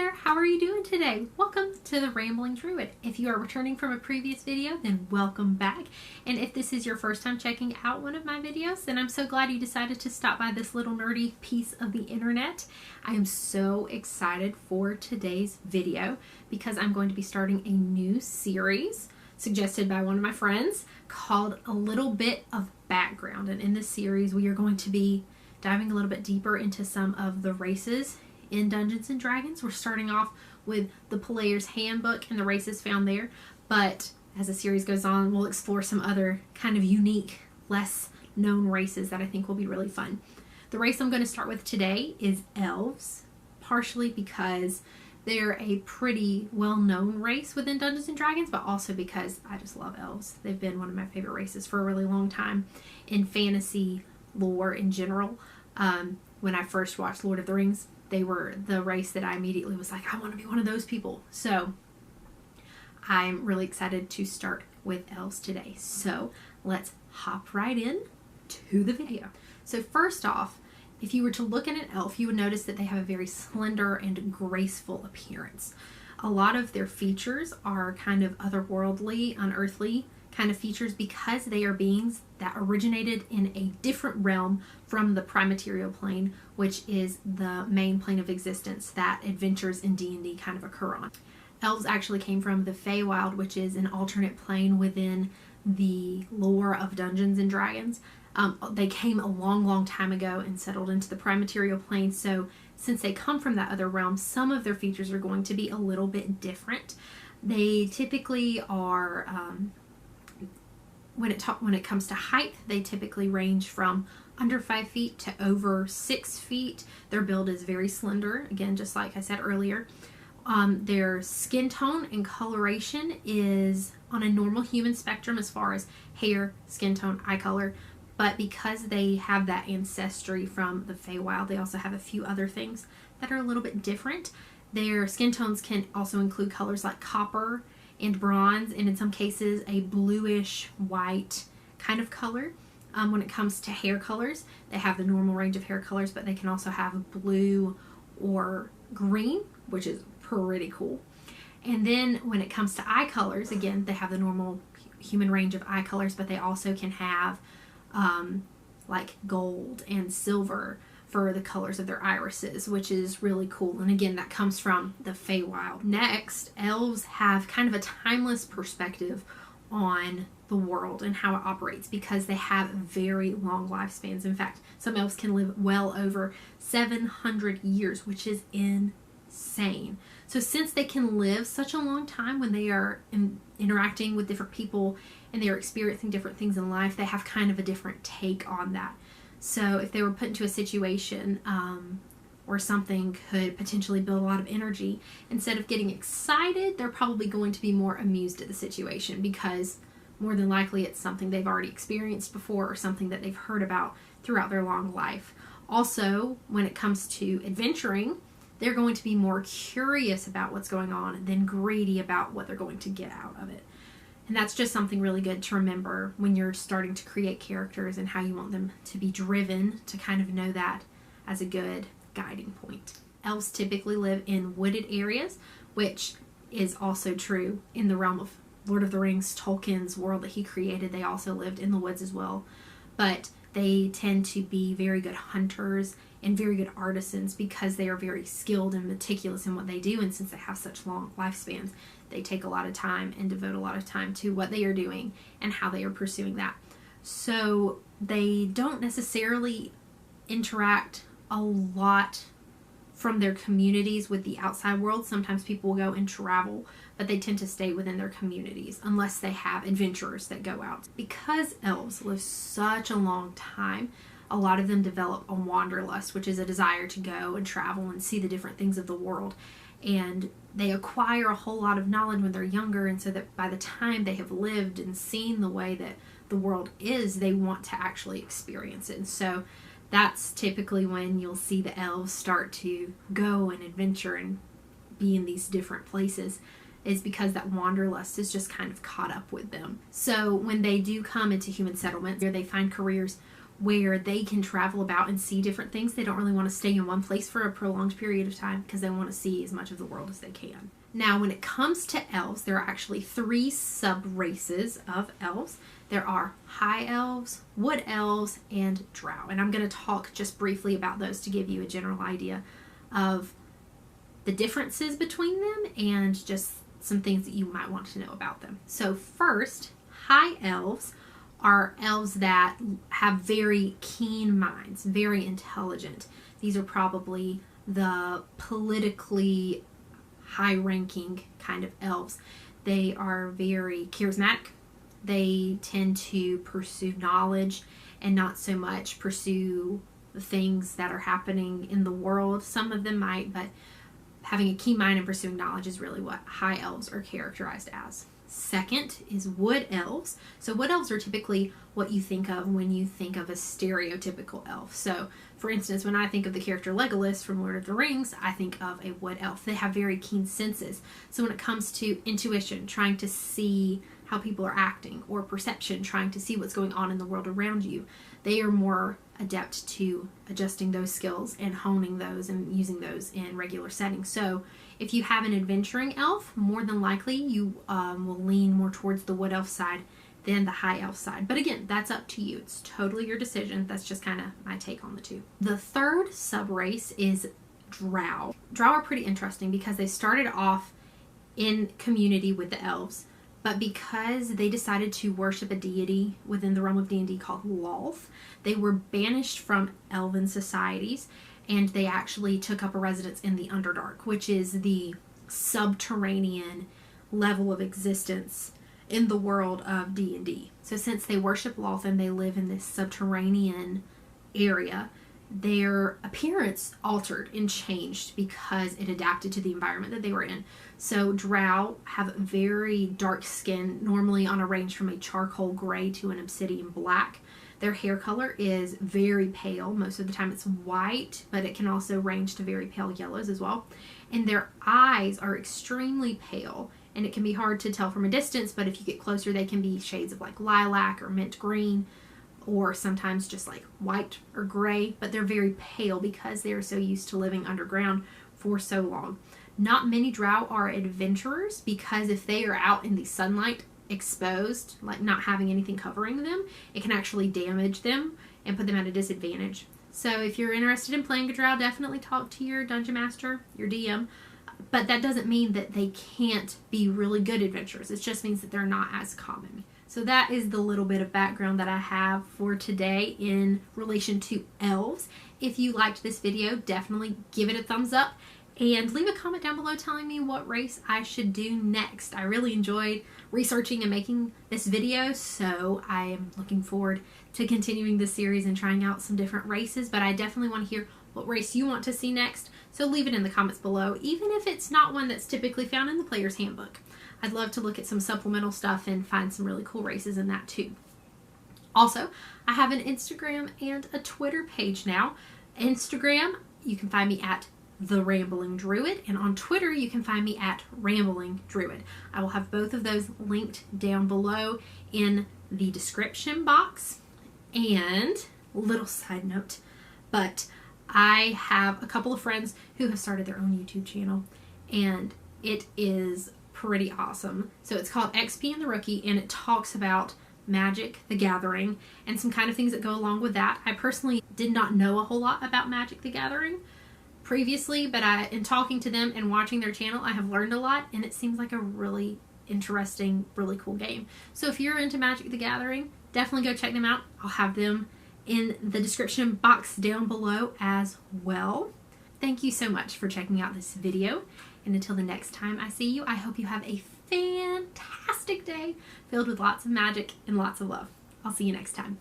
there, how are you doing today? Welcome to the Rambling Druid. If you are returning from a previous video, then welcome back. And if this is your first time checking out one of my videos, then I'm so glad you decided to stop by this little nerdy piece of the internet. I am so excited for today's video because I'm going to be starting a new series suggested by one of my friends called A Little Bit of Background. And in this series, we are going to be diving a little bit deeper into some of the races in Dungeons and Dragons. We're starting off with the Player's Handbook and the races found there, but as the series goes on, we'll explore some other kind of unique, less known races that I think will be really fun. The race I'm going to start with today is Elves, partially because they're a pretty well-known race within Dungeons and Dragons, but also because I just love elves. They've been one of my favorite races for a really long time in fantasy lore in general. When I first watched Lord of the Rings, they were the race that I immediately was like, I want to be one of those people. So I'm really excited to start with elves today. So let's hop right in to the video. So first off, if you were to look at an elf, you would notice that they have a very slender and graceful appearance. A lot of their features are kind of otherworldly, unearthly kind of features because they are beings that originated in a different realm from the primaterial plane, which is the main plane of existence that adventures in D&D kind of occur on. Elves actually came from the Feywild, which is an alternate plane within the lore of Dungeons and Dragons. They came a long time ago and settled into the primaterial plane, so since they come from that other realm, some of their features are going to be a little bit different. They typically are when it comes to height, they typically range from under 5 feet to over 6 feet. Their build is very slender, again, just like I said earlier. Their skin tone and coloration is on a normal human spectrum as far as hair, skin tone, eye color, but because they have that ancestry from the Feywild, they also have a few other things that are a little bit different. Their skin tones can also include colors like copper and bronze, and in some cases a bluish white kind of color. When it comes to hair colors, they have the normal range of hair colors, but they can also have blue or green, which is pretty cool. And then when it comes to eye colors, again, they have the normal human range of eye colors, but they also can have like gold and silver for the colors of their irises, which is really cool. And again, that comes from the Feywild. Next, elves have kind of a timeless perspective on the world and how it operates because they have very long lifespans. In fact, some elves can live well over 700 years, which is insane. So since they can live such a long time when they are interacting with different people and they are experiencing different things in life, they have kind of a different take on that. So if they were put into a situation where something could potentially build a lot of energy, instead of getting excited, they're probably going to be more amused at the situation because more than likely it's something they've already experienced before or something that they've heard about throughout their long life. Also, when it comes to adventuring, they're going to be more curious about what's going on than greedy about what they're going to get out of it. And that's just something really good to remember when you're starting to create characters and how you want them to be driven, to kind of know that as a good guiding point. Elves typically live in wooded areas, which is also true in the realm of Lord of the Rings, Tolkien's world that he created. They also lived in the woods as well. But they tend to be very good hunters and very good artisans because they are very skilled and meticulous in what they do. And since they have such long lifespans, they take a lot of time and devote a lot of time to what they are doing and how they are pursuing that. So they don't necessarily interact a lot from their communities with the outside world. Sometimes people will go and travel, but they tend to stay within their communities unless they have adventurers that go out. Because elves live such a long time, a lot of them develop a wanderlust, which is a desire to go and travel and see the different things of the world. And they acquire a whole lot of knowledge when they're younger, and so that by the time they have lived and seen the way that the world is, they want to actually experience it. And so that's typically when you'll see the elves start to go and adventure and be in these different places, is because that wanderlust is just kind of caught up with them. So when they do come into human settlements, they find careers where they can travel about and see different things. They don't really want to stay in one place for a prolonged period of time because they want to see as much of the world as they can. Now, when it comes to elves, there are actually 3 sub-races of elves. There are high elves, wood elves, and drow. And I'm going to talk just briefly about those to give you a general idea of the differences between them and just some things that you might want to know about them. So first, high elves are elves that have very keen minds, very intelligent. These are probably the politically high-ranking kind of elves. They are very charismatic. They tend to pursue knowledge and not so much pursue the things that are happening in the world. Some of them might, but having a keen mind and pursuing knowledge is really what high elves are characterized as. Second is wood elves. So wood elves are typically what you think of when you think of a stereotypical elf. So for instance, when I think of the character Legolas from Lord of the Rings, I think of a wood elf. They have very keen senses. So when it comes to intuition, trying to see how people are acting, or perception, trying to see what's going on in the world around you, they are more adept to adjusting those skills and honing those and using those in regular settings. So if you have an adventuring elf, more than likely you will lean more towards the wood elf side than the high elf side. But again, that's up to you. It's totally your decision. That's just kind of my take on the two. The third sub-race is drow. Drow are pretty interesting because they started off in community with the elves, but because they decided to worship a deity within the realm of D&D called Lolth, they were banished from elven societies, and they actually took up a residence in the Underdark, which is the subterranean level of existence in the world of D&D. So since they worship Lolth and they live in this subterranean area, their appearance altered and changed because it adapted to the environment that they were in. So drow have very dark skin, normally on a range from a charcoal gray to an obsidian black. Their hair color is very pale. Most of the time it's white, but it can also range to very pale yellows as well. And their eyes are extremely pale, and it can be hard to tell from a distance, but if you get closer, they can be shades of like lilac or mint green, or sometimes just like white or gray, but they're very pale because they are so used to living underground for so long. Not many drow are adventurers because if they are out in the sunlight exposed, like not having anything covering them, it can actually damage them and put them at a disadvantage. So if you're interested in playing a drow, definitely talk to your dungeon master, your DM, but that doesn't mean that they can't be really good adventurers. It just means that they're not as common. So that is the little bit of background that I have for today in relation to elves. If you liked this video, definitely give it a thumbs up and leave a comment down below telling me what race I should do next. I really enjoyed researching and making this video, so I am looking forward to continuing this series and trying out some different races, but I definitely want to hear what race you want to see next, so leave it in the comments below, even if it's not one that's typically found in the player's handbook. I'd love to look at some supplemental stuff and find some really cool races in that too. Also, I have an Instagram and a Twitter page now. Instagram, you can find me at The Rambling Druid, and on Twitter, you can find me at Rambling Druid. I will have both of those linked down below in the description box. And little side note, but I have a couple of friends who have started their own YouTube channel, and it is pretty awesome. So it's called XP and the Rookie, and it talks about Magic the Gathering and some kind of things that go along with that. I personally did not know a whole lot about Magic the Gathering previously, but in talking to them and watching their channel, I have learned a lot, and it seems like a really interesting, really cool game. So if you're into Magic the Gathering, definitely go check them out. I'll have them in the description box down below as well. Thank you so much for checking out this video, and until the next time I see you, I hope you have a fantastic day filled with lots of magic and lots of love. I'll see you next time.